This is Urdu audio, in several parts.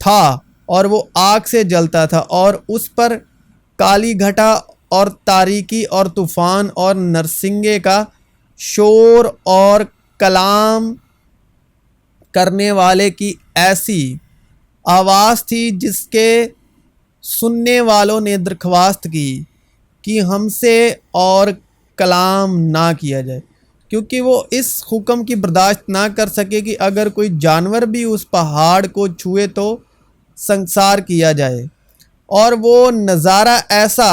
تھا اور وہ آگ سے جلتا تھا، اور اس پر کالی گھٹا اور تاریکی اور طوفان اور نرسنگے کا شور اور کلام کرنے والے کی ایسی آواز تھی جس کے سننے والوں نے درخواست کی کہ ہم سے اور کلام نہ کیا جائے، کیونکہ وہ اس حکم کی برداشت نہ کر سکے کہ اگر کوئی جانور بھی اس پہاڑ کو چھوئے تو سنسار کیا جائے۔ اور وہ نظارہ ایسا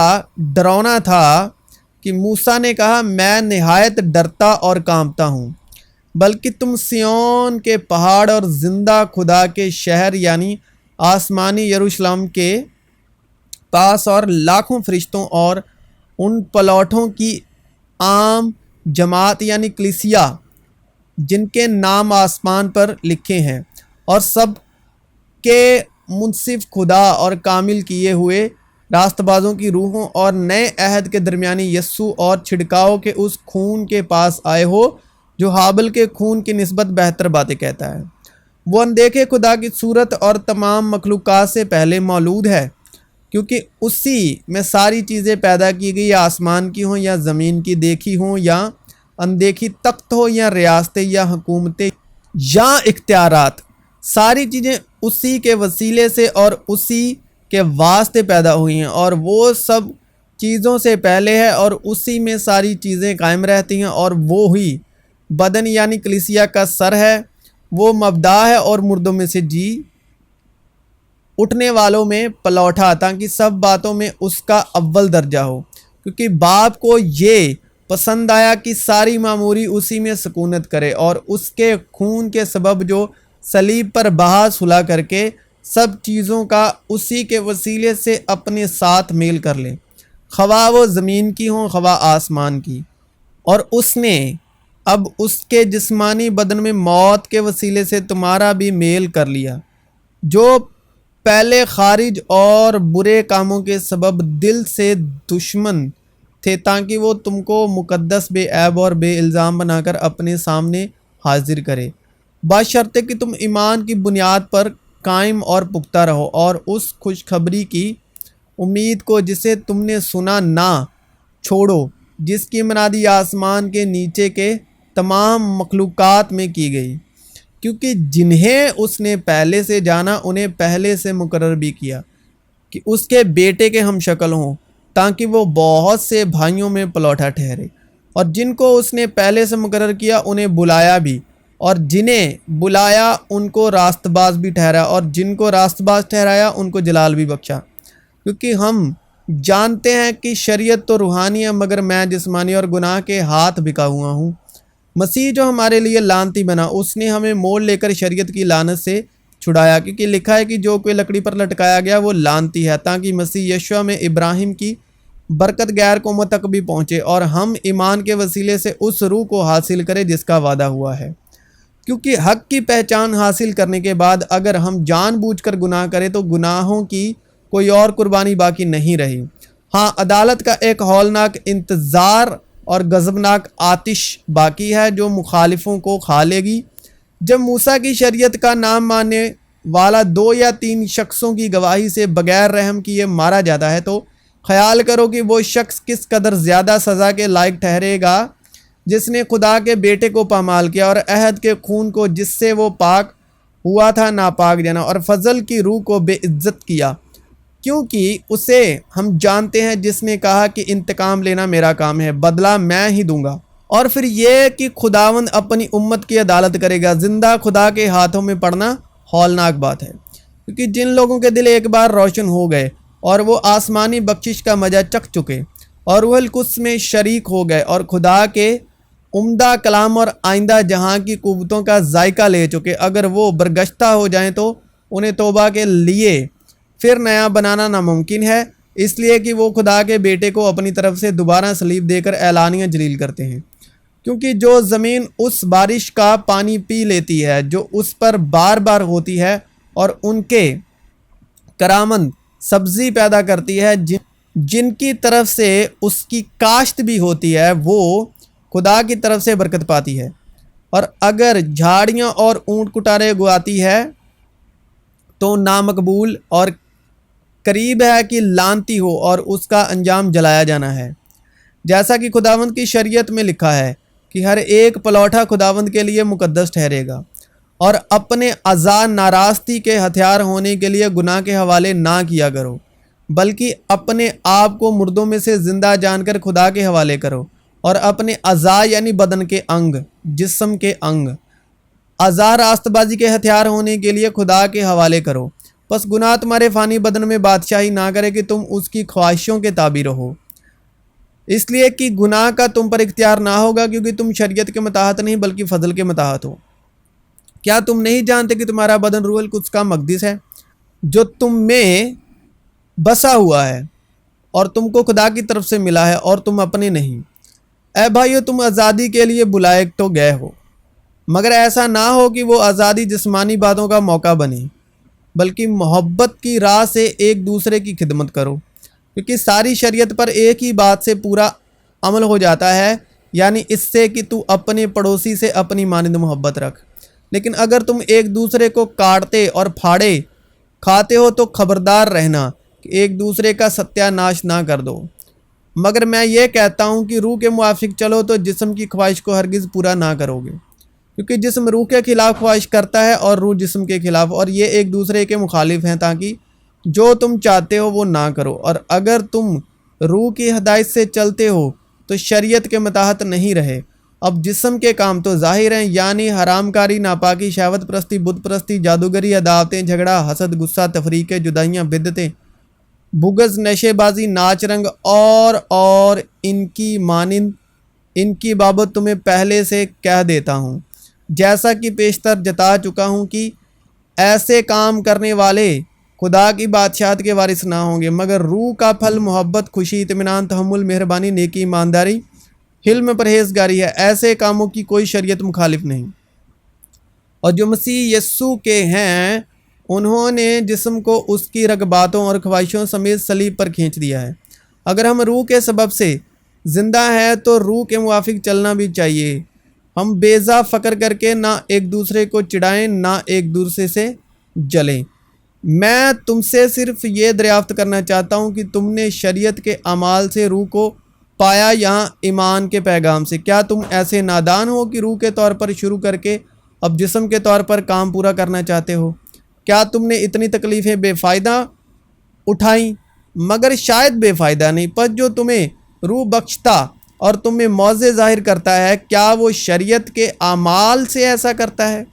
ڈراؤنا تھا کہ موسیٰ نے کہا، میں نہایت ڈرتا اور کانپتا ہوں، بلکہ تم سیون کے پہاڑ اور زندہ خدا کے شہر یعنی آسمانی یروشلم کے پاس اور لاکھوں فرشتوں اور ان پلوٹوں کی عام جماعت یعنی کلیسیا جن کے نام آسمان پر لکھے ہیں، اور سب کے منصف خدا اور کامل کیے ہوئے راست بازوں کی روحوں اور نئے عہد کے درمیانی یسوع اور چھڑکاؤ کے اس خون کے پاس آئے ہو جو حابل کے خون کی نسبت بہتر باتیں کہتا ہے۔ وہ اندیکھے خدا کی صورت اور تمام مخلوقات سے پہلے مولود ہے، کیونکہ اسی میں ساری چیزیں پیدا کی گئی، یا آسمان کی ہوں یا زمین کی، دیکھی ہوں یا اندیکھی، تخت ہو یا ریاستیں یا حکومتیں یا اختیارات، ساری چیزیں اسی کے وسیلے سے اور اسی کے واسطے پیدا ہوئی ہیں، اور وہ سب چیزوں سے پہلے ہے اور اسی میں ساری چیزیں قائم رہتی ہیں، اور وہی بدن یعنی کلیسیا کا سر ہے۔ وہ مبدا ہے اور مردوں میں سے جی اٹھنے والوں میں پلوٹا، تاکہ سب باتوں میں اس کا اول درجہ ہو، کیونکہ باپ کو یہ پسند آیا کہ ساری معموری اسی میں سکونت کرے، اور اس کے خون کے سبب جو صلیب پر بہا صلح کر کے سب چیزوں کا اسی کے وسیلے سے اپنے ساتھ میل کر لے، خواہ وہ زمین کی ہوں خواہ آسمان کی۔ اور اس نے اب اس کے جسمانی بدن میں موت کے وسیلے سے تمہارا بھی میل کر لیا، جو پہلے خارج اور برے کاموں کے سبب دل سے دشمن تھے، تاکہ وہ تم کو مقدس، بے عیب اور بے الزام بنا کر اپنے سامنے حاضر کرے، بشرطے کہ تم ایمان کی بنیاد پر قائم اور پختہ رہو، اور اس خوشخبری کی امید کو جسے تم نے سنا نہ چھوڑو، جس کی منادی آسمان کے نیچے کے تمام مخلوقات میں کی گئی، کیونکہ جنہیں اس نے پہلے سے جانا انہیں پہلے سے مقرر بھی کیا کہ اس کے بیٹے کے ہم شکل ہوں، تاکہ وہ بہت سے بھائیوں میں پلوٹا ٹھہرے۔ اور جن کو اس نے پہلے سے مقرر کیا انہیں بلایا بھی، اور جنہیں بلایا ان کو راست باز بھی ٹھہرایا، اور جن کو راست باز ٹھہرایا ان کو جلال بھی بخشا۔ کیونکہ ہم جانتے ہیں کہ شریعت تو روحانی ہے، مگر میں جسمانی اور گناہ کے ہاتھ بکا ہوا ہوں۔ مسیح جو ہمارے لیے لعنتی بنا، اس نے ہمیں مول لے کر شریعت کی لعنت سے چھڑایا، کیونکہ لکھا ہے کہ جو کوئی لکڑی پر لٹکایا گیا وہ لعنتی ہے، تاکہ مسیح یشوع میں ابراہیم کی برکت غیر قوموں تک بھی پہنچے، اور ہم ایمان کے وسیلے سے اس روح کو حاصل کرے جس کا وعدہ ہوا ہے۔ کیونکہ حق کی پہچان حاصل کرنے کے بعد اگر ہم جان بوجھ کر گناہ کریں تو گناہوں کی کوئی اور قربانی باقی نہیں رہی۔ ہاں، عدالت کا ایک ہولناک انتظار اور غضبناک آتش باقی ہے جو مخالفوں کو کھا لے گی۔ جب موسیٰ کی شریعت کا نام ماننے والا 2 یا 3 شخصوں کی گواہی سے بغیر رحم کیے مارا جاتا ہے تو خیال کرو کہ وہ شخص کس قدر زیادہ سزا کے لائق ٹھہرے گا جس نے خدا کے بیٹے کو پامال کیا اور عہد کے خون کو جس سے وہ پاک ہوا تھا ناپاک جانا، اور فضل کی روح کو بے عزت کیا، کیونکہ اسے ہم جانتے ہیں جس نے کہا کہ انتقام لینا میرا کام ہے، بدلہ میں ہی دوں گا۔ اور پھر یہ کہ خداوند اپنی امت کی عدالت کرے گا۔ زندہ خدا کے ہاتھوں میں پڑنا ہولناک بات ہے، کیونکہ جن لوگوں کے دل ایک بار روشن ہو گئے اور وہ آسمانی بخشش کا مزہ چکھ چکے اور روح القدس میں شریک ہو گئے اور خدا کے عمدہ کلام اور آئندہ جہاں کی قوتوں کا ذائقہ لے چکے، اگر وہ برگشتہ ہو جائیں تو انہیں توبہ کے لیے پھر نیا بنانا ناممکن ہے، اس لیے کہ وہ خدا کے بیٹے کو اپنی طرف سے دوبارہ صلیب دے کر اعلانیہ جلیل کرتے ہیں۔ کیونکہ جو زمین اس بارش کا پانی پی لیتی ہے جو اس پر بار بار ہوتی ہے اور ان کے کرامند سبزی پیدا کرتی ہے جن کی طرف سے اس کی کاشت بھی ہوتی ہے، وہ خدا کی طرف سے برکت پاتی ہے، اور اگر جھاڑیاں اور اونٹ کٹارے اگواتی ہے تو نامقبول اور قریب ہے کہ لعنتی ہو اور اس کا انجام جلایا جانا ہے۔ جیسا کہ خداوند کی شریعت میں لکھا ہے کہ ہر ایک پلوٹا خداوند کے لیے مقدس ٹھہرے گا، اور اپنے اعضاء ناراستی کے ہتھیار ہونے کے لیے گناہ کے حوالے نہ کیا کرو، بلکہ اپنے آپ کو مردوں میں سے زندہ جان کر خدا کے حوالے کرو، اور اپنے اعضاء یعنی بدن کے انگ، جسم کے انگ، اعضاء راست بازی کے ہتھیار ہونے کے لیے خدا کے حوالے کرو۔ پس گناہ تمہارے فانی بدن میں بادشاہی نہ کرے کہ تم اس کی خواہشوں کے تابع رہو، اس لیے کہ گناہ کا تم پر اختیار نہ ہوگا، کیونکہ تم شریعت کے متحد نہیں بلکہ فضل کے متحد ہو۔ کیا تم نہیں جانتے کہ تمہارا بدن روح القدس کا مقدس ہے جو تم میں بسا ہوا ہے، اور تم کو خدا کی طرف سے ملا ہے، اور تم اپنے نہیں؟ اے بھائیو، تم آزادی کے لیے بلائے تو گئے ہو، مگر ایسا نہ ہو کہ وہ آزادی جسمانی باتوں کا موقع بنے، بلکہ محبت کی راہ سے ایک دوسرے کی خدمت کرو، کیونکہ ساری شریعت پر ایک ہی بات سے پورا عمل ہو جاتا ہے، یعنی اس سے کہ تو اپنے پڑوسی سے اپنی مانند محبت رکھ۔ لیکن اگر تم ایک دوسرے کو کاٹتے اور پھاڑے کھاتے ہو تو خبردار رہنا کہ ایک دوسرے کا ستیہ ناش نہ کر دو۔ مگر میں یہ کہتا ہوں کہ روح کے موافق چلو تو جسم کی خواہش کو ہرگز پورا نہ کرو گے، کیونکہ جسم روح کے خلاف خواہش کرتا ہے اور روح جسم کے خلاف، اور یہ ایک دوسرے کے مخالف ہیں، تاکہ جو تم چاہتے ہو وہ نہ کرو۔ اور اگر تم روح کی ہدایت سے چلتے ہو تو شریعت کے متحد نہیں رہے۔ اب جسم کے کام تو ظاہر ہیں، یعنی حرام کاری، ناپاکی، شہوت پرستی، بت پرستی، جادوگری، عداوتیں، جھگڑا، حسد، غصہ، تفریقیں، جدائیاں، بدعتیں، بغض، نشے بازی، ناچ رنگ اور ان کی مانند، ان کی بابت تمہیں پہلے سے کہہ دیتا ہوں، جیسا کہ پیشتر جتا چکا ہوں، کہ ایسے کام کرنے والے خدا کی بادشاہت کے وارث نہ ہوں گے۔ مگر روح کا پھل محبت، خوشی، اطمینان، تحمل، مہربانی، نیکی، ایمانداری، حلم، پرہیزگاری ہے۔ ایسے کاموں کی کوئی شریعت مخالف نہیں۔ اور جو مسیح یسوع کے ہیں انہوں نے جسم کو اس کی رغباتوں اور خواہشوں سمیت صلیب پر کھینچ دیا ہے۔ اگر ہم روح کے سبب سے زندہ ہیں تو روح کے موافق چلنا بھی چاہیے۔ ہم بیزا فکر کر کے نہ ایک دوسرے کو چڑھائیں، نہ ایک دوسرے سے جلیں۔ میں تم سے صرف یہ دریافت کرنا چاہتا ہوں کہ تم نے شریعت کے اعمال سے روح کو پایا یا ایمان کے پیغام سے؟ کیا تم ایسے نادان ہو کہ روح کے طور پر شروع کر کے اب جسم کے طور پر کام پورا کرنا چاہتے ہو؟ کیا تم نے اتنی تکلیفیں بے فائدہ اٹھائیں؟ مگر شاید بے فائدہ نہیں۔ پس جو تمہیں روح بخشتا اور تمہیں موعظے ظاہر کرتا ہے، کیا وہ شریعت کے اعمال سے ایسا کرتا ہے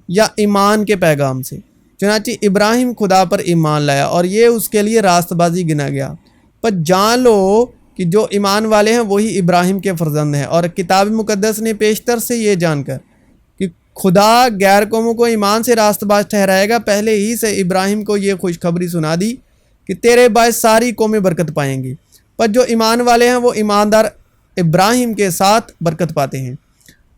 یا ایمان کے پیغام سے؟ چنانچہ ابراہیم خدا پر ایمان لایا اور یہ اس کے لیے راست بازی گنا گیا۔ پس جان لو کہ جو ایمان والے ہیں وہی ابراہیم کے فرزند ہیں، اور کتاب مقدس نے پیشتر سے یہ جان کر کہ خدا غیر قوموں کو ایمان سے راست باز ٹھہرائے گا، پہلے ہی سے ابراہیم کو یہ خوشخبری سنا دی کہ تیرے باعث ساری قومیں برکت پائیں گی۔ پس جو ایمان والے ہیں وہ ایماندار ابراہیم کے ساتھ برکت پاتے ہیں۔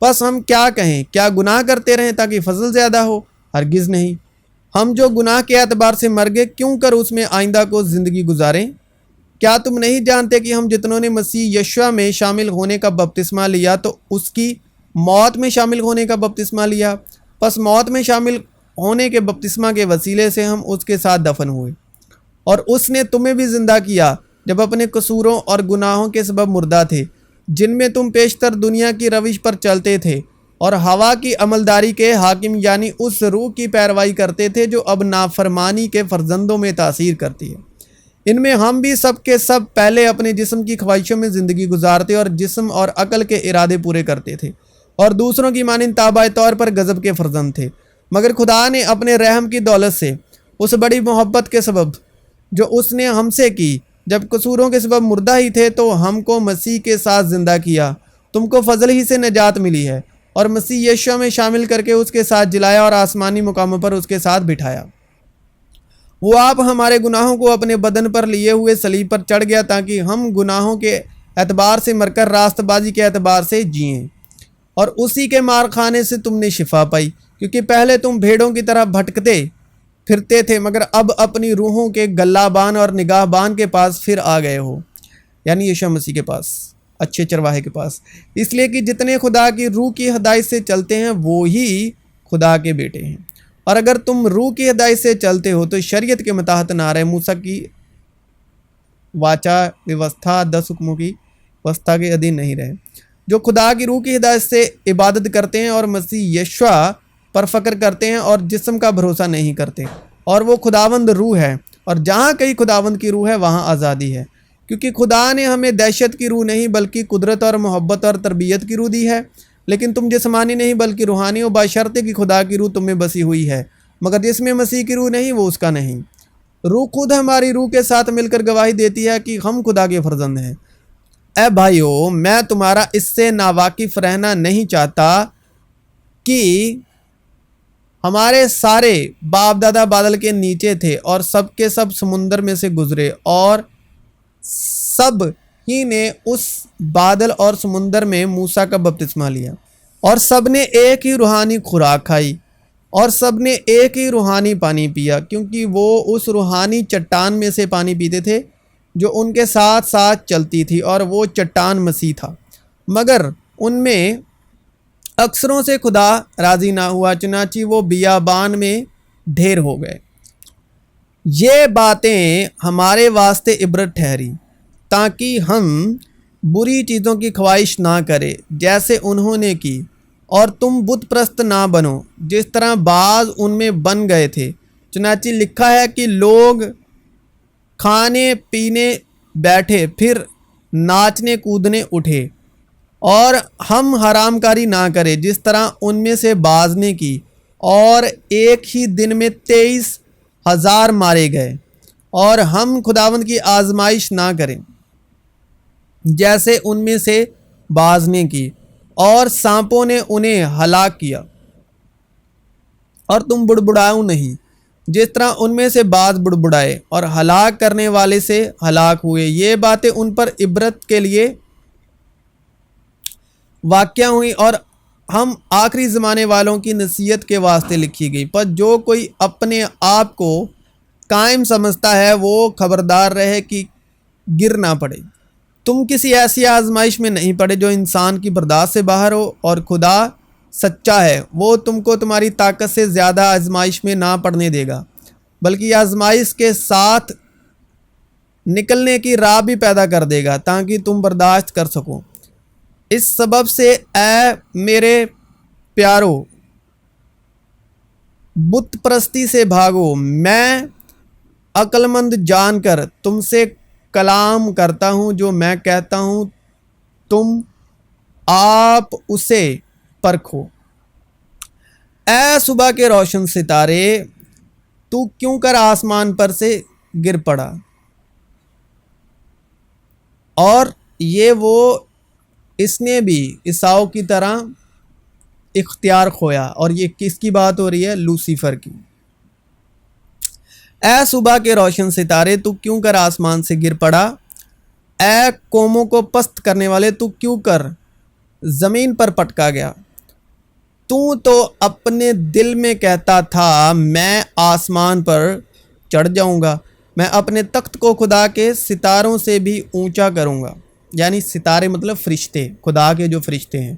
پس ہم کیا کہیں؟ کیا گناہ کرتے رہیں تاکہ فضل زیادہ ہو؟ ہرگز نہیں۔ ہم جو گناہ کے اعتبار سے مر گئے، کیوں کر اس میں آئندہ کو زندگی گزاریں؟ کیا تم نہیں جانتے کہ ہم جتنوں نے مسیح یشوع میں شامل ہونے کا بپتسمہ لیا تو اس کی موت میں شامل ہونے کا بپتسمہ لیا؟ پس موت میں شامل ہونے کے بپتسمہ کے وسیلے سے ہم اس کے ساتھ دفن ہوئے، اور اس نے تمہیں بھی زندہ کیا جب اپنے قصوروں اور گناہوں کے سبب مردہ تھے، جن میں تم پیشتر دنیا کی روش پر چلتے تھے اور ہوا کی عملداری کے حاکم یعنی اس روح کی پیروی کرتے تھے جو اب نافرمانی کے فرزندوں میں تاثیر کرتی ہے۔ ان میں ہم بھی سب کے سب پہلے اپنے جسم کی خواہشوں میں زندگی گزارتے اور جسم اور عقل کے ارادے پورے کرتے تھے، اور دوسروں کی مانند تابع طور پر غضب کے فرزند تھے۔ مگر خدا نے اپنے رحم کی دولت سے اس بڑی محبت کے سبب جو اس نے ہم سے کی، جب قصوروں کے سبب مردہ ہی تھے تو ہم کو مسیح کے ساتھ زندہ کیا۔ تم کو فضل ہی سے نجات ملی ہے، اور مسیح یشوع میں شامل کر کے اس کے ساتھ جلایا اور آسمانی مقاموں پر اس کے ساتھ بٹھایا۔ وہ آپ ہمارے گناہوں کو اپنے بدن پر لیے ہوئے صلیب پر چڑھ گیا تاکہ ہم گناہوں کے اعتبار سے مر کر راست بازی کے اعتبار سے جئیں، اور اسی کے مار خانے سے تم نے شفا پائی، کیونکہ پہلے تم بھیڑوں کی طرح بھٹکتے پھرتے تھے، مگر اب اپنی روحوں کے گلہ بان اور نگاہ بان کے پاس پھر آ گئے ہو، یعنی یشوع مسیح کے پاس، اچھے چرواہے کے پاس۔ اس لیے کہ جتنے خدا کی روح کی ہدایت سے چلتے ہیں وہی خدا کے بیٹے ہیں۔ اور اگر تم روح کی ہدایت سے چلتے ہو تو شریعت کے متحد نہ رہے، موسیٰ کی واچا ویوستھا 10 حکموں کی وسطا کے ادھین نہیں رہے، جو خدا کی روح کی ہدایت سے عبادت کرتے ہیں اور مسیح یشوع پر فخر کرتے ہیں اور جسم کا بھروسہ نہیں کرتے، اور وہ خداوند روح ہے، اور جہاں کہیں خداوند کی روح ہے وہاں آزادی ہے، کیونکہ خدا نے ہمیں دہشت کی روح نہیں بلکہ قدرت اور محبت اور تربیت کی روح دی ہے، لیکن تم جسمانی نہیں بلکہ روحانی ہو، بشرطے کہ خدا کی روح تم میں بسی ہوئی ہے، مگر جس میں مسیح کی روح نہیں وہ اس کا نہیں۔ روح خود ہماری روح کے ساتھ مل کر گواہی دیتی ہے کہ ہم خدا کے فرزند ہیں۔ اے بھائیو، میں تمہارا اس سے ناواقف رہنا نہیں چاہتا کہ ہمارے سارے باپ دادا بادل کے نیچے تھے اور سب کے سب سمندر میں سے گزرے، اور سب ہی نے اس بادل اور سمندر میں موسیٰ کا بپتسمہ لیا، اور سب نے ایک ہی روحانی خوراک کھائی، اور سب نے ایک ہی روحانی پانی پیا، کیونکہ وہ اس روحانی چٹان میں سے پانی پیتے تھے جو ان کے ساتھ ساتھ چلتی تھی، اور وہ چٹان مسیح تھا، مگر ان میں اکثروں سے خدا راضی نہ ہوا، چنانچہ وہ بیابان میں ڈھیر ہو گئے۔ یہ باتیں ہمارے واسطے عبرت ٹھہری، تاکہ ہم بری چیزوں کی خواہش نہ کریں جیسے انہوں نے کی، اور تم بت پرست نہ بنو جس طرح بعض ان میں بن گئے تھے، چنانچہ لکھا ہے کہ لوگ کھانے پینے بیٹھے، پھر ناچنے کودنے اٹھے، اور ہم حرام کاری نہ کریں جس طرح ان میں سے بعض نے کی، اور ایک ہی دن میں 23,000 مارے گئے، اور ہم خداوند کی آزمائش نہ کریں جیسے ان میں سے بعض نے کی، اور سانپوں نے انہیں ہلاک کیا، اور تم بڑبڑاؤ نہیں جس طرح ان میں سے بعض بڑبڑائے اور ہلاک کرنے والے سے ہلاک ہوئے۔ یہ باتیں ان پر عبرت کے لیے واقع ہوئی، اور ہم آخری زمانے والوں کی نصیحت کے واسطے لکھی گئی۔ پر جو کوئی اپنے آپ کو قائم سمجھتا ہے وہ خبردار رہے کہ گر نہ پڑے۔ تم کسی ایسی آزمائش میں نہیں پڑے جو انسان کی برداشت سے باہر ہو، اور خدا سچا ہے، وہ تم کو تمہاری طاقت سے زیادہ آزمائش میں نہ پڑنے دے گا، بلکہ آزمائش کے ساتھ نکلنے کی راہ بھی پیدا کر دے گا تاکہ تم برداشت کر سکو۔ اس سبب سے اے میرے پیارو، بت پرستی سے بھاگو۔ میں عقل مند جان کر تم سے کلام کرتا ہوں، جو میں کہتا ہوں تم آپ اسے پرکھو۔ اے صبح کے روشن ستارے، تو کیوں کر آسمان پر سے گر پڑا؟ اور یہ وہ اس نے بھی عیساؤ کی طرح اختیار کھویا، اور یہ کس کی بات ہو رہی ہے؟ لوسیفر کی۔ اے صبح کے روشن ستارے، تو کیوں کر آسمان سے گر پڑا؟ اے قوموں کو پست کرنے والے، تو کیوں کر زمین پر پٹکا گیا؟ تو اپنے دل میں کہتا تھا میں آسمان پر چڑھ جاؤں گا، میں اپنے تخت کو خدا کے ستاروں سے بھی اونچا کروں گا، یعنی ستارے مطلب فرشتے، خدا کے جو فرشتے ہیں،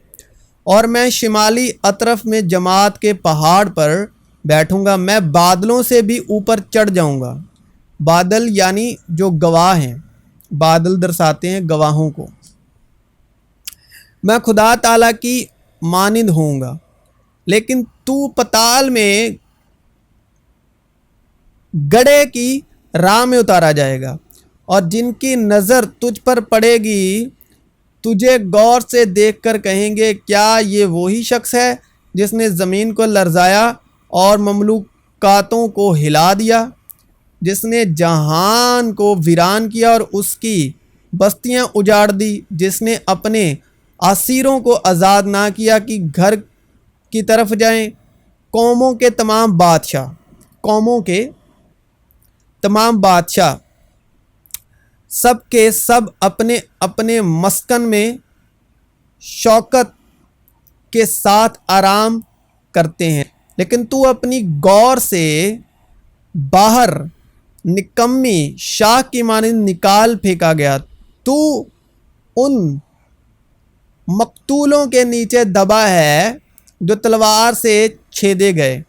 اور میں شمالی اطراف میں جماعت کے پہاڑ پر بیٹھوں گا، میں بادلوں سے بھی اوپر چڑھ جاؤں گا۔ بادل یعنی جو گواہ ہیں، بادل درساتے ہیں گواہوں کو۔ میں خدا تعالیٰ کی مانند ہوں گا، لیکن تو پتال میں گڑھے کی راہ میں اتارا جائے گا، اور جن کی نظر تجھ پر پڑے گی تجھے غور سے دیکھ کر کہیں گے کیا یہ وہی شخص ہے جس نے زمین کو لرزایا اور مملوکاتوں کو ہلا دیا، جس نے جہان کو ویران کیا اور اس کی بستیاں اجاڑ دی، جس نے اپنے اسیروں کو آزاد نہ کیا کہ گھر کی طرف جائیں۔ قوموں کے تمام بادشاہ سب کے سب اپنے اپنے مسکن میں شوکت کے ساتھ آرام کرتے ہیں، لیکن تو اپنی غور سے باہر نکمی شاخ کی مانند نکال پھینکا گیا، تو ان مقتولوں کے نیچے دبا ہے جو تلوار سے چھیدے گئے۔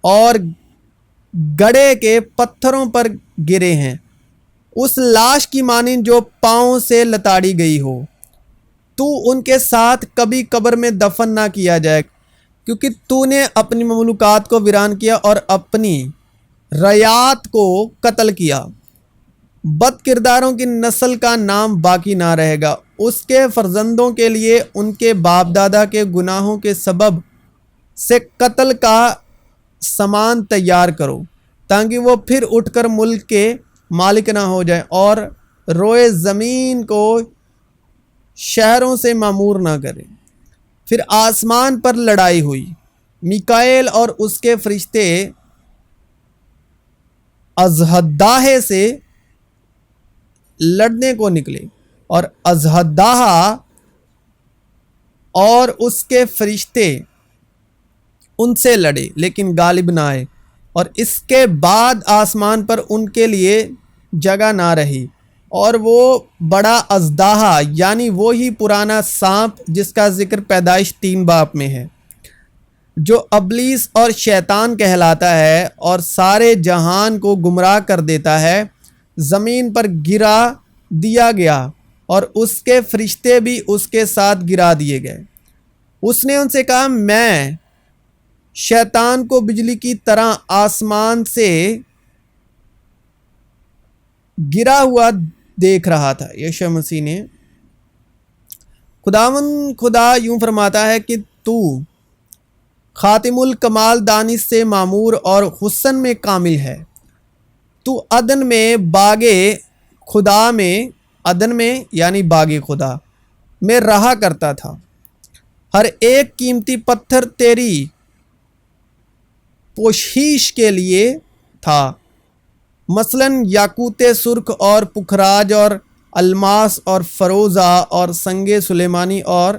اور گڑھے کے پتھروں پر گرے ہیں، اس لاش کی مانند جو پاؤں سے لتاڑی گئی ہو۔ تو ان کے ساتھ کبھی قبر میں دفن نہ کیا جائے، کیونکہ تو نے اپنی مملوکات کو ویران کیا اور اپنی رعیات کو قتل کیا۔ بد کرداروں کی نسل کا نام باقی نہ رہے گا، اس کے فرزندوں کے لیے ان کے باپ دادا کے گناہوں کے سبب سے قتل کا سامان تیار کرو، تاکہ وہ پھر اٹھ کر ملک کے مالک نہ ہو جائیں اور روئے زمین کو شہروں سے معمور نہ کریں۔ پھر آسمان پر لڑائی ہوئی، میکائیل اور اس کے فرشتے ازحداہ سے لڑنے کو نکلے، اور ازحداہ اور اس کے فرشتے ان سے لڑے لیکن غالب نہ آئے، اور اس کے بعد آسمان پر ان کے لیے جگہ نہ رہی، اور وہ بڑا اژدہا یعنی وہی پرانا سانپ جس کا ذکر پیدائش 3 باب میں ہے، جو ابلیس اور شیطان کہلاتا ہے اور سارے جہان کو گمراہ کر دیتا ہے، زمین پر گرا دیا گیا، اور اس کے فرشتے بھی اس کے ساتھ گرا دیے گئے۔ اس نے ان سے کہا، میں شیطان کو بجلی کی طرح آسمان سے گرا ہوا دیکھ رہا تھا۔ یسوع مسیح نے، خدا یوں فرماتا ہے کہ تو خاتم الکمال دانش سے معمور اور حسن میں کامل ہے۔ تو عدن میں باغ خدا میں، عدن میں یعنی باغ خدا میں رہا کرتا تھا۔ ہر ایک قیمتی پتھر تیری پوشیش کے لیے تھا، مثلاً یاقوت سرخ اور پکھراج اور الماس اور فروزہ اور سنگ سلیمانی اور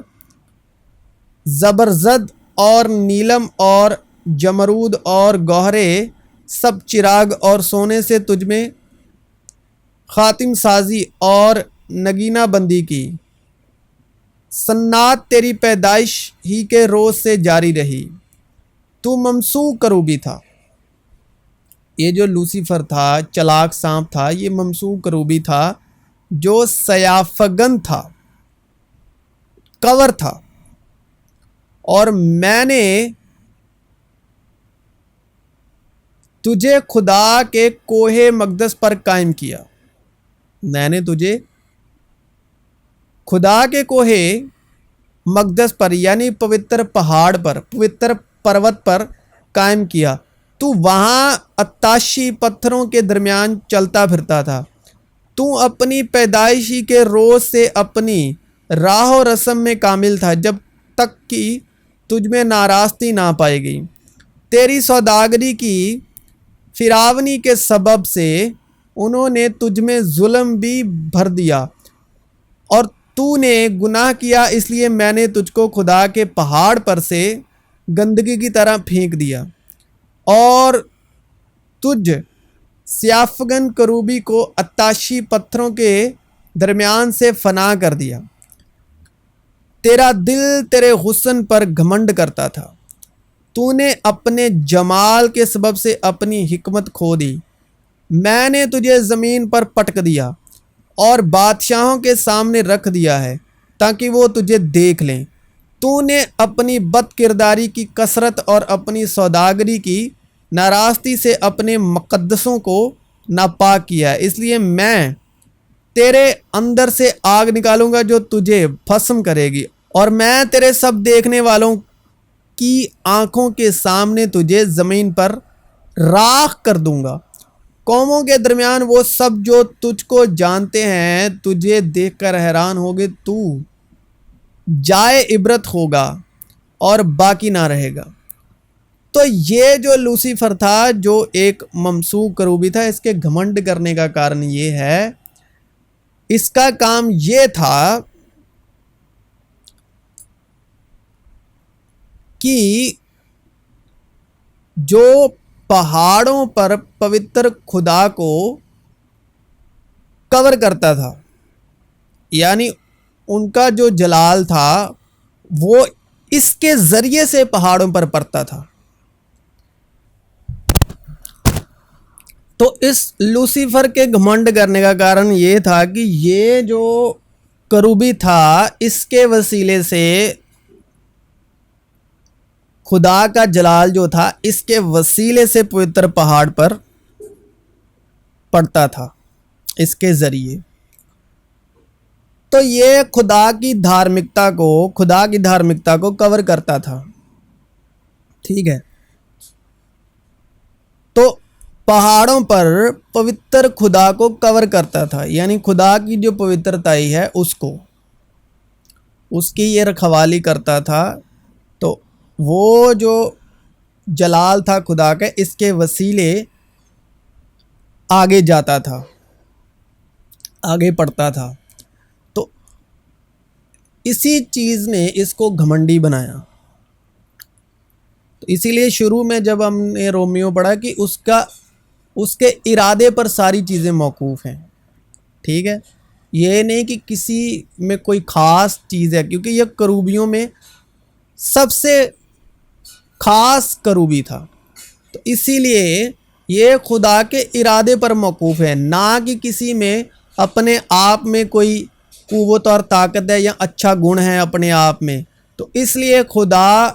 زبرجد اور نیلم اور جمرود اور گوہرے، سب چراغ اور سونے سے تجھ میں خاتم سازی اور نگینہ بندی کی صنعت تیری پیدائش ہی کے روز سے جاری رہی۔ تو ممسوح کروبی تھا۔ یہ جو لوسیفر تھا، چلاک سانپ تھا، یہ ممسوح کروبی تھا جو سیافگن تھا، کور تھا، اور میں نے تجھے خدا کے کوہ مقدس پر قائم کیا۔ میں نے تجھے خدا کے کوہ مقدس پر یعنی پوتر پہاڑ پر، پوتر پروت پر قائم کیا۔ تو وہاں عطاشی پتھروں کے درمیان چلتا پھرتا تھا۔ تو اپنی پیدائشی کے روز سے اپنی راہ و رسم میں کامل تھا، جب تک کہ تجھ میں ناراستی نہ پائی گئی۔ تیری سوداگری کی فراوانی کے سبب سے انہوں نے تجھ میں ظلم بھی بھر دیا، اور تو نے گناہ کیا، اس لیے میں نے تجھ کو خدا کے پہاڑ پر سے گندگی کی طرح پھینک دیا، اور تجھ سیافگن کروبی کو عطاشی پتھروں کے درمیان سے فنا کر دیا۔ تیرا دل تیرے حسن پر گھمنڈ کرتا تھا، تو نے اپنے جمال کے سبب سے اپنی حکمت کھو دی۔ میں نے تجھے زمین پر پٹک دیا اور بادشاہوں کے سامنے رکھ دیا ہے تاکہ وہ تجھے دیکھ لیں۔ تو نے اپنی بد کرداری کی کثرت اور اپنی سوداگری کی ناراستی سے اپنے مقدسوں کو ناپاک کیا ہے، اس لیے میں تیرے اندر سے آگ نکالوں گا جو تجھے بھسم کرے گی، اور میں تیرے سب دیکھنے والوں کی آنکھوں کے سامنے تجھے زمین پر راکھ کر دوں گا۔ قوموں کے درمیان وہ سب جو تجھ کو جانتے ہیں تجھے دیکھ کر حیران ہوگے، تو جائے عبرت ہوگا اور باقی نہ رہے گا۔ تو یہ جو لوسیفر تھا، جو ایک ممسوح کروبی تھا، اس کے گھمنڈ کرنے کا کارن یہ ہے، اس کا کام یہ تھا کہ جو پہاڑوں پر پوتر خدا کو کور کرتا تھا، یعنی ان کا جو جلال تھا وہ اس کے ذریعے سے پہاڑوں پر پڑتا تھا۔ تو اس لوسیفر کے گھمنڈ کرنے کا کارن یہ تھا کہ یہ جو کروبی تھا اس کے وسیلے سے خدا کا جلال جو تھا اس کے وسیلے سے پوتر پہاڑ پر پڑتا تھا اس کے ذریعے. تو یہ خدا کی دھارمکتا کو کور کرتا تھا. ٹھیک ہے. تو پہاڑوں پر پوتر خدا کو کور کرتا تھا، یعنی خدا کی جو پوترتائی ہے اس کی یہ رکھوالی کرتا تھا. تو وہ جو جلال تھا خدا کا اس کے وسیلے آگے جاتا تھا، آگے پڑھتا تھا. تو اسی چیز نے اس کو گھمنڈی بنایا. تو اسی لیے شروع میں جب ہم نے رومیو پڑھا کہ اس کے ارادے پر ساری چیزیں موقوف ہیں. ٹھیک ہے. یہ نہیں کہ کسی میں کوئی خاص چیز ہے، کیونکہ یہ کروبیوں میں سب سے خاص کروبی تھا. تو اسی لیے یہ خدا کے ارادے پر موقوف ہے، نہ کہ کسی میں اپنے آپ میں کوئی قوت اور طاقت ہے یا اچھا گن ہے اپنے آپ میں. تو اس لیے خدا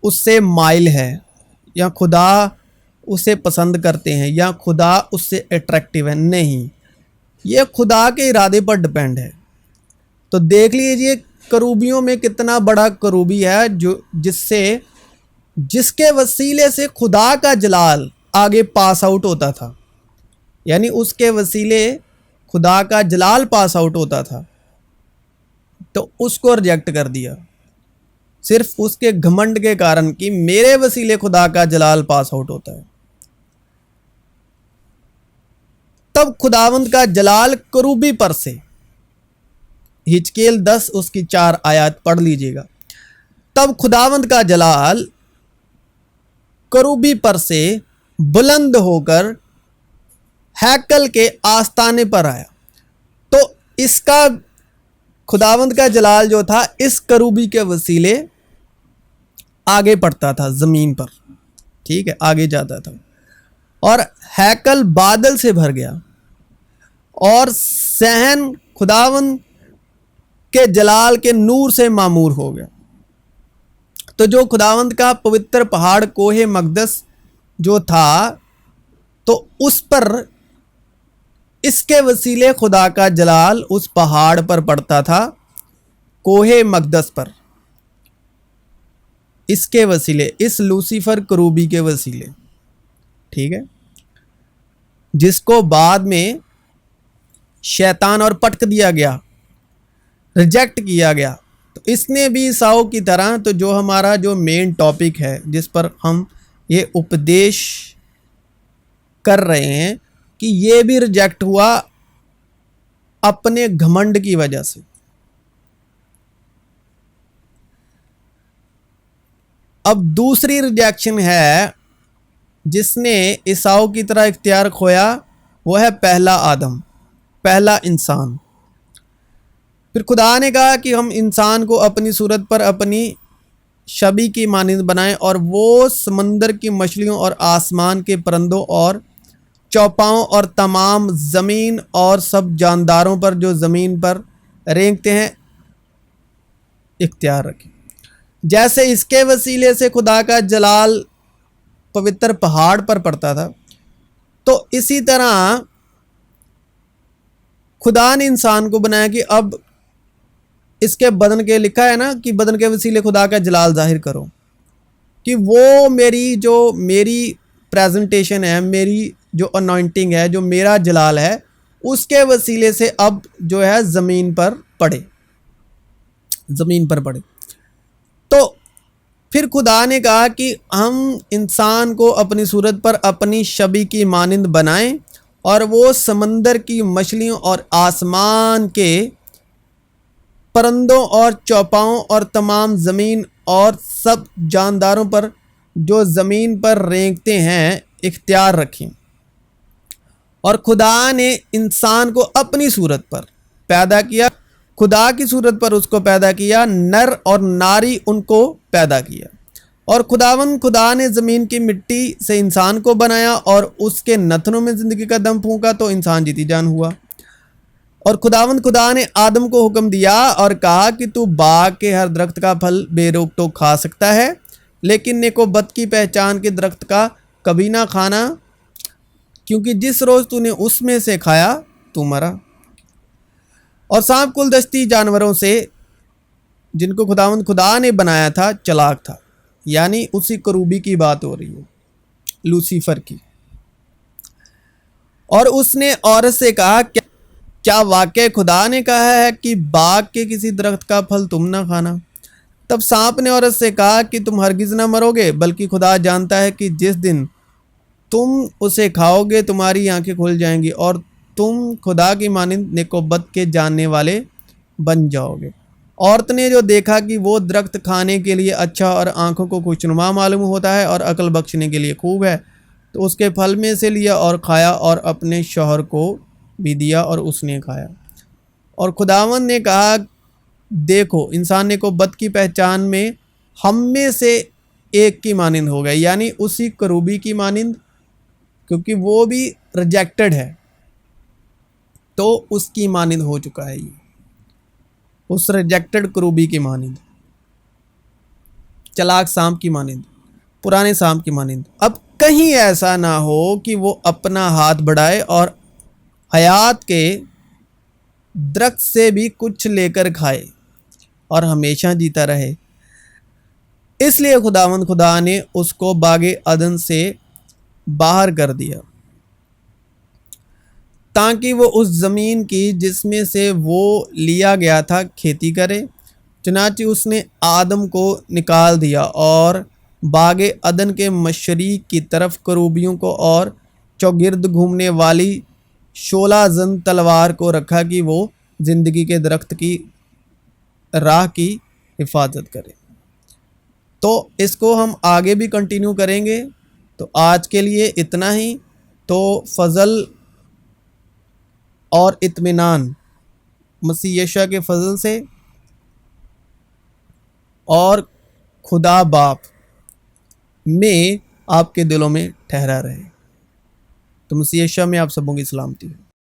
اس سے مائل ہے، یا خدا اسے پسند کرتے ہیں، یا خدا اس سے اٹریکٹیو ہے. نہیں، یہ خدا کے ارادے پر ڈپینڈ ہے. تو دیکھ لیجئے کروبیوں میں کتنا بڑا کروبی ہے جس کے وسیلے سے خدا کا جلال آگے پاس آؤٹ ہوتا تھا، یعنی اس کے وسیلے خدا کا جلال پاس آؤٹ ہوتا تھا. تو اس کو ریجیکٹ کر دیا صرف اس کے گھمنڈ کے کارن کہ میرے وسیلے خدا کا جلال پاس آؤٹ ہوتا ہے. تب خداوند کا جلال کروبی پر سے، ہجکیل 10 اس کی 4 آیات پڑھ لیجئے گا. تب خداوند کا جلال کروبی پر سے بلند ہو کر ہیکل کے آستانے پر آیا. تو اس کا خداوند کا جلال جو تھا اس کروبی کے وسیلے آگے پڑتا تھا زمین پر. ٹھیک ہے، آگے جاتا تھا، اور ہیکل بادل سے بھر گیا، اور صحن خداوند کے جلال کے نور سے معمور ہو گیا. تو جو خداوند کا پوتر پہاڑ کوہ مقدس جو تھا، تو اس پر اس کے وسیلے خدا کا جلال اس پہاڑ پر پڑتا تھا، کوہ مقدس پر، اس کے وسیلے، اس لوسیفر کروبی کے وسیلے. ٹھیک ہے، جس کو بعد میں شیطان اور پٹک دیا گیا، ریجیکٹ کیا گیا. تو اس نے بھی عیساؤں کی طرح، تو جو ہمارا جو مین ٹاپک ہے جس پر ہم یہ اپدیش کر رہے ہیں، کہ یہ بھی ریجیکٹ ہوا اپنے گھمنڈ کی وجہ سے. اب دوسری ریجیکشن ہے جس نے عیساؤں کی طرح اختیار کھویا، وہ ہے پہلا آدم، پہلا انسان. پھر خدا نے کہا کہ ہم انسان کو اپنی صورت پر اپنی شبیہ کی مانند بنائیں، اور وہ سمندر کی مچھلیوں اور آسمان کے پرندوں اور چوپاؤں اور تمام زمین اور سب جانداروں پر جو زمین پر رینگتے ہیں اختیار رکھیں. جیسے اس کے وسیلے سے خدا کا جلال پوتر پہاڑ پر پڑتا تھا، تو اسی طرح خدا نے انسان کو بنایا کہ اب اس کے بدن کے، لکھا ہے نا کہ بدن کے وسیلے خدا کا جلال ظاہر کرو، کہ وہ میری پریزنٹیشن ہے، میری جو انوائنٹنگ ہے، جو میرا جلال ہے، اس کے وسیلے سے اب جو ہے زمین پر پڑے. تو پھر خدا نے کہا کہ ہم انسان کو اپنی صورت پر اپنی شبیہ کی مانند بنائیں، اور وہ سمندر کی مچھلیوں اور آسمان کے پرندوں اور چوپاؤں اور تمام زمین اور سب جانداروں پر جو زمین پر رینگتے ہیں اختیار رکھیں. اور خدا نے انسان کو اپنی صورت پر پیدا کیا، خدا کی صورت پر اس کو پیدا کیا، نر اور ناری ان کو پیدا کیا. اور خدا نے زمین کی مٹی سے انسان کو بنایا اور اس کے نتنوں میں زندگی کا دم پھونکا تو انسان جیتی جان ہوا۔ اور خدا نے آدم کو حکم دیا اور کہا کہ تو باغ کے ہر درخت کا پھل بے روک ٹوک کھا سکتا ہے، لیکن نیک و بد کی پہچان کے درخت کا کبھی نہ کھانا، کیونکہ جس روز تو نے اس میں سے کھایا تو مرا۔ اور سانپ کل دستی جانوروں سے جن کو خدا نے بنایا تھا چلاک تھا، یعنی اسی کروبی کی بات ہو رہی ہے، لوسیفر کی۔ اور اس نے عورت سے کہا کیا واقع خدا نے کہا ہے کہ باغ کے کسی درخت کا پھل تم نہ کھانا؟ تب سانپ نے عورت سے کہا کہ تم ہرگز نہ مرو گے، بلکہ خدا جانتا ہے کہ جس دن تم اسے کھاؤ گے تمہاری آنکھیں کھل جائیں گی اور تم خدا کی مانند نیک و بد کے جاننے والے بن جاؤ گے۔ عورت نے جو دیکھا کہ وہ درخت کھانے کے لیے اچھا اور آنکھوں کو خوشنما معلوم ہوتا ہے اور عقل بخشنے کے لیے خوب ہے، تو اس کے پھل میں سے لیا اور کھایا اور اپنے شوہر کو بھی دیا اور اس نے کھایا۔ اور خداوند نے کہا دیکھو انسان نیک و بد کی پہچان میں ہم میں سے ایک کی مانند ہو گئے، یعنی اسی کروبی کی مانند، کیونکہ وہ بھی ریجیکٹڈ ہے تو اس کی مانند ہو چکا ہے، یہ اس ریجیکٹڈ کروبی کی مانند، چلاک سانپ کی مانند، پرانے سانپ کی مانند۔ اب کہیں ایسا نہ ہو کہ وہ اپنا ہاتھ بڑھائے اور حیات کے درخت سے بھی کچھ لے کر کھائے اور ہمیشہ جیتا رہے۔ اس لیے خدا نے اس کو باغ عدن سے باہر کر دیا تاکہ وہ اس زمین کی جس میں سے وہ لیا گیا تھا کھیتی کرے۔ چنانچہ اس نے آدم کو نکال دیا اور باغ عدن کے مشرق کی طرف کروبیوں کو اور چوگرد گھومنے والی شعلہ زن تلوار کو رکھا کہ وہ زندگی کے درخت کی راہ کی حفاظت کرے۔ تو اس کو ہم آگے بھی کنٹینیو کریں گے، تو آج کے لیے اتنا ہی۔ تو فضل اور اطمینان مسیح یسوع کے فضل سے اور خدا باپ میں آپ کے دلوں میں ٹھہرا رہے۔ تو مسیح یسوع میں آپ سبوں کی سلامتی۔